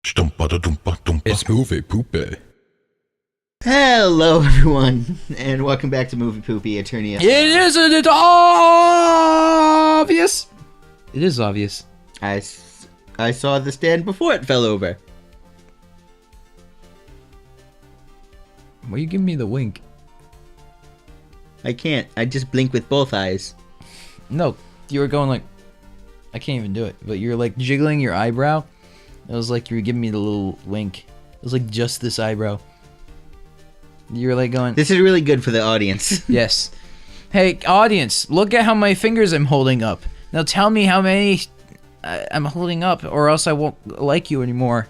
It's Moviepoopie. Hello, everyone, and welcome back to Moviepoopie, Attorney. Isn't it obvious? It is obvious. I saw the stand before it fell over. Why are you giving me the wink? I can't. I just blink with both eyes. No, you were going like... I can't even do it, but you're like jiggling your eyebrow. It was like you were giving me the little wink. It was like just this eyebrow. You were like going... This is really good for the audience. Yes. Hey, audience, look at how my fingers I'm holding up. Now tell me how many I'm holding up, or else I won't like you anymore.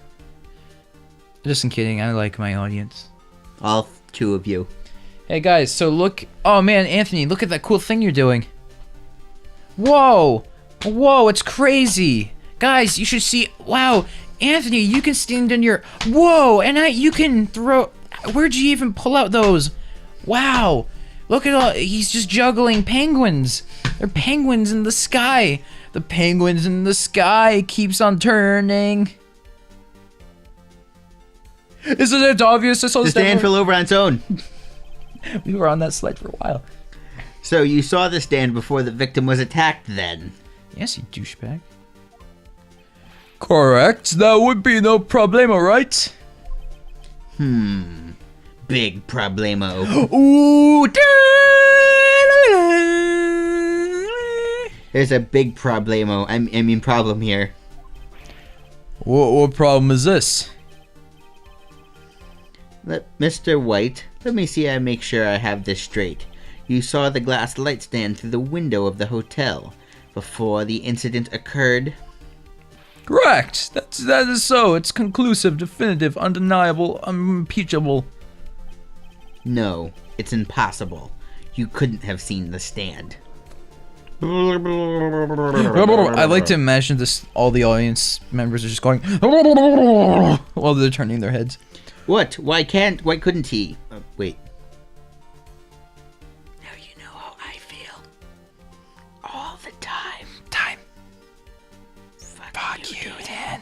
Just kidding, I like my audience. All two of you. Hey guys, so look... Oh man, Anthony, look at that cool thing you're doing. Whoa! Whoa, it's crazy! Guys, you should see... Wow, Anthony, you can stand on your... Whoa, and you can throw... Where'd you even pull out those? Wow! Look at all... He's just juggling penguins! They're penguins in the sky! The penguins in the sky keeps on turning. Isn't it obvious? I saw The stand fell over on its own. We were on that slide for a while. So you saw the stand before the victim was attacked then? Yes, you douchebag. Correct. That would be no problemo, right? Big problemo. Ooh, There's a big problemo. I mean problem here. What problem is this? Mr. White, let me see I make sure I have this straight. You saw the glass light stand through the window of the hotel before the incident occurred? Correct. That is so. It's conclusive, definitive, undeniable, unimpeachable. No, it's impossible. You couldn't have seen the stand. I like to imagine this. All the audience members are just going while they're turning their heads. What? Why couldn't he? Wait. Now you know how I feel. All the time. Fuck you, Dan.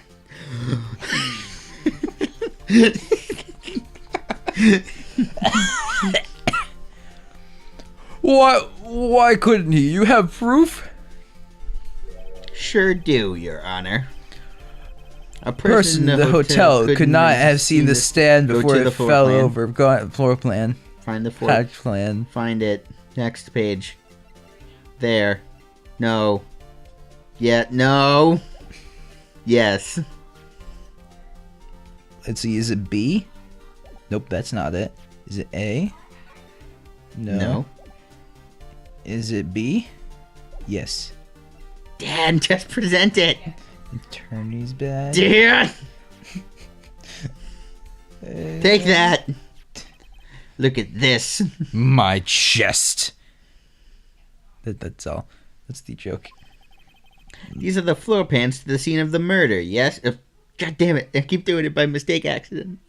Why couldn't he? You have proof? Sure do, Your Honor. A Person in the hotel could not have seen the stand before it fell over. Go on, floor plan. Find the floor Patch plan. Find it. Next page. There. No. Yeah, no. Yes. Let's see, is it B? Nope, that's not it. Is it A? No. Is it B? Yes. Dan, just present it. Attorney's bag. Dan! Take that. Look at this. My chest. That's all. That's the joke. These are the floor pans to the scene of the murder, yes? God damn it, I keep doing it by mistake accident.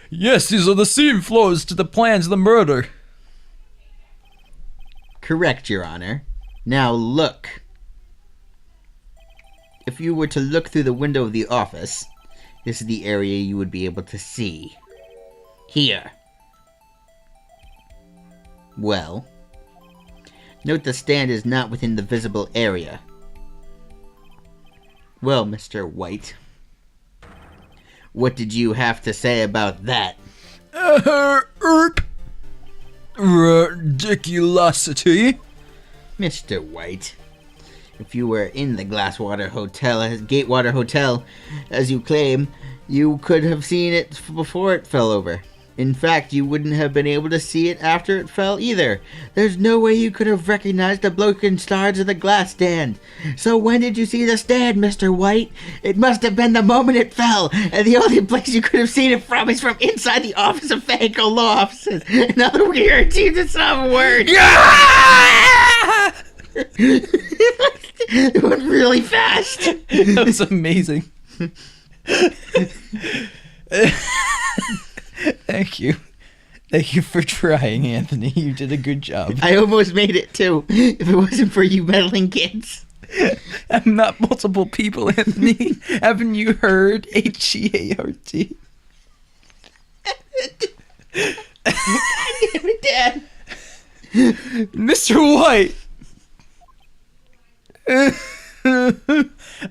Yes, these are the scene floors to the plans of the murder. Correct, Your Honor. Now look. If you were to look through the window of the office, this is the area you would be able to see. Here. Well, note the stand is not within the visible area. Well, Mr. White, what did you have to say about that? Ridiculosity. Mr. White, if you were in the Gatewater Hotel, as you claim, you could have seen it before it fell over. In fact, you wouldn't have been able to see it after it fell either. There's no way you could have recognized the broken shards of the glass stand. So when did you see the stand, Mr. White? It must have been the moment it fell, and the only place you could have seen it from is from inside the office of Fanco Law Offices. In other words, you're to some word. It went really fast. That was amazing. Thank you. Thank you for trying, Anthony. You did a good job. I almost made it, too, if it wasn't for you meddling kids. I'm not multiple people, Anthony. Haven't you heard? Heart? Dad. Mr. White.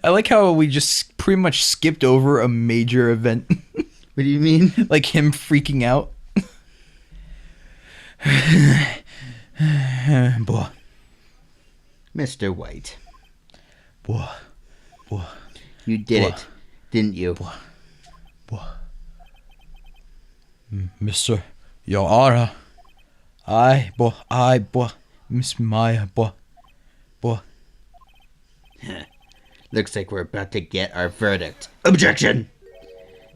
I like how we just pretty much skipped over a major event. What do you mean? Like him freaking out. Boy. Mr. White. Boy. You did it, didn't you? Boy. Mr. Your Honor. Boy. Miss Maya, boy. Looks like we're about to get our verdict. Objection!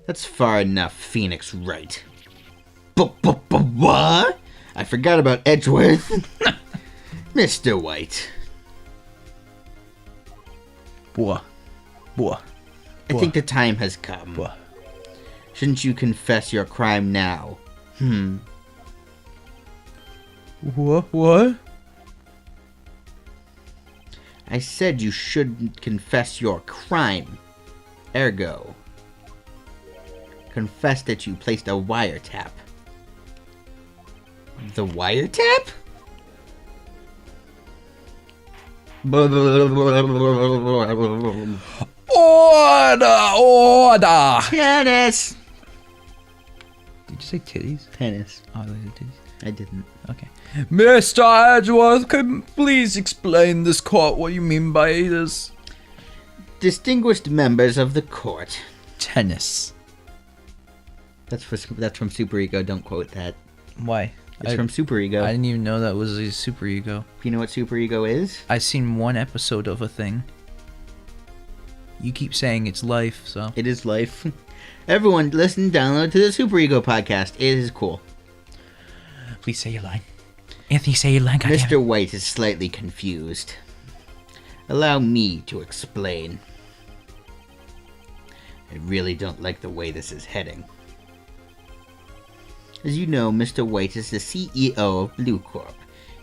That's far enough, Phoenix Wright. What? I forgot about Edgeworth. Mr. White. Boy. I think the time has come. Boy. Shouldn't you confess your crime now? What? I said you should confess your crime. Ergo, confess that you placed a wiretap. The wiretap? Order! Tennis! Did you say titties? Tennis. Oh, I said titties. I didn't. Okay. Mr. Edgeworth, could you please explain this court what you mean by this? Distinguished members of the court. Tennis. That's from Super Ego. Don't quote that. Why? It's from Super Ego. I didn't even know that was a super ego. You know what Super Ego is? I've seen one episode of a thing. You keep saying it's life, so. It is life. Everyone, listen, download to the Super Ego podcast. It is cool. Please say your line. Anthony, say your line, goddammit. Mr. White is slightly confused. Allow me to explain. I really don't like the way this is heading. As you know, Mr. White is the CEO of Blue Corp.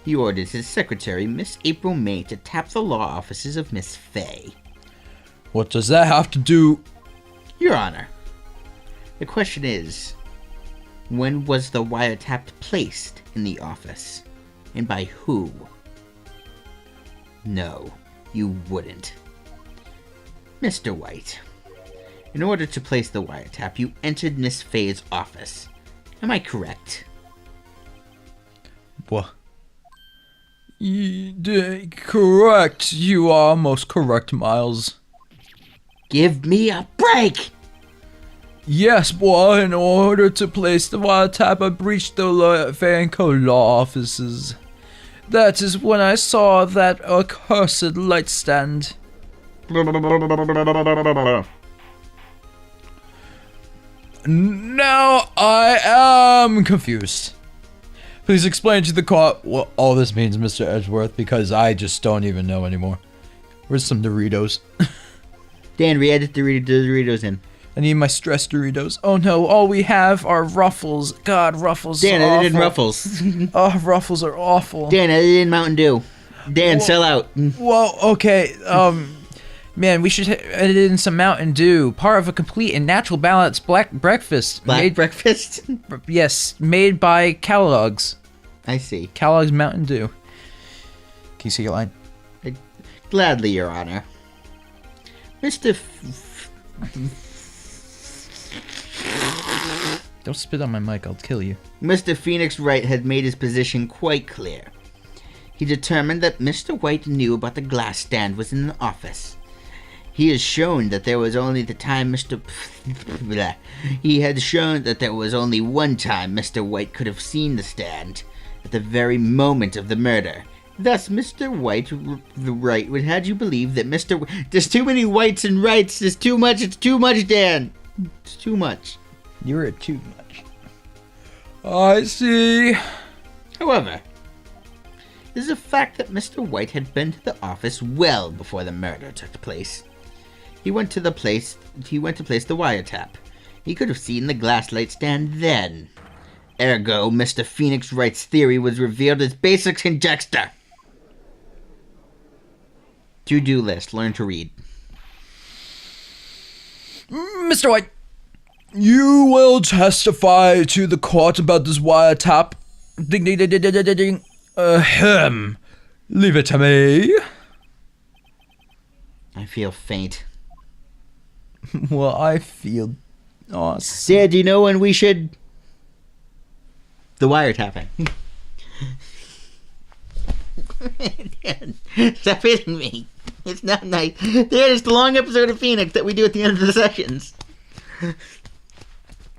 He orders his secretary, Miss April May, to tap the law offices of Miss Fay. What does that have to do? Your Honor, the question is, when was the wiretap placed in the office? And by who? No, you wouldn't. Mr. White, in order to place the wiretap, you entered Miss Fay's office. Am I correct? What? Correct. You are most correct, Miles. Give me a break! Yes, boy, in order to place the wiretap, I breached the Vanco law offices. That is when I saw that accursed light stand. Now I am confused. Please explain to the court what all this means, Mr. Edgeworth, because I just don't even know anymore. Where's some Doritos? Dan, re-edit the Doritos in. I need my stress Doritos. Oh no, all we have are Ruffles. God, Ruffles Dan, are awful. edit in Ruffles. Oh, Ruffles are awful. Dan, edit in Mountain Dew. Dan, sell out. Whoa, okay, man, we should edit in some Mountain Dew. Part of a complete and natural balanced black breakfast. Black breakfast? Yes, made by Kellogg's. I see. Kellogg's Mountain Dew. Can you see your line? Gladly, Your Honor. Mr. Don't spit on my mic, I'll kill you. Mr. Phoenix Wright had made his position quite clear. He determined that Mr. White knew about the glass stand was in the office. He has shown that there was only the time He had shown that there was only one time Mr. White could have seen the stand, at the very moment of the murder. Thus, Mr. Wright would had you believe that There's too many Whites and Wrights. There's too much. It's too much, Dan. It's too much. You're at too much. I see. However, it is a fact that Mr. White had been to the office well before the murder took place. He went to place the wiretap. He could have seen the glass light stand then. Ergo, Mr. Phoenix Wright's theory was revealed as basic conjecture. To-do list. Learn to read. Mr. White, you will testify to the court about this wiretap. Ding, ding, ding, ding, ding, ding, ding. Ahem. Leave it to me. I feel faint. Well, I feel awesome. Dad, do you know when we should... The wiretapping. Dad, stop hitting me. It's not nice. Dad, it's the long episode of Phoenix that we do at the end of the sessions.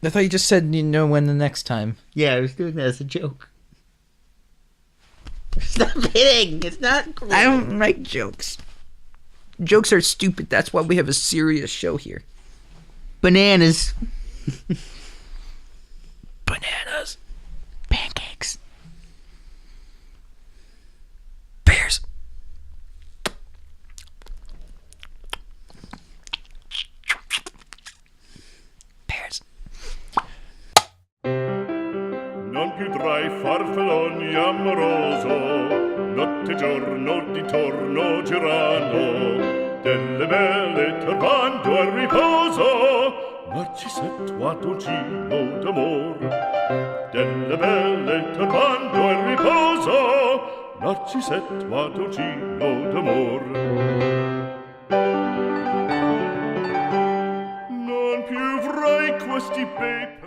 I thought you just said you know when the next time. Yeah, I was doing that as a joke. Stop hitting. It's not cool. I don't like jokes. Jokes are stupid. That's why we have a serious show here. Bananas. Bananas. Pancakes. Pears. Pears. Non più tra i farfalloni amoroso, notte e giorno di torno girano, delle belle turbando al riposo, Narcisetto a dolcino d'amor. Delle belle turbando al riposo, Narcisetto a dolcino d'amor. Non più avrai questi bei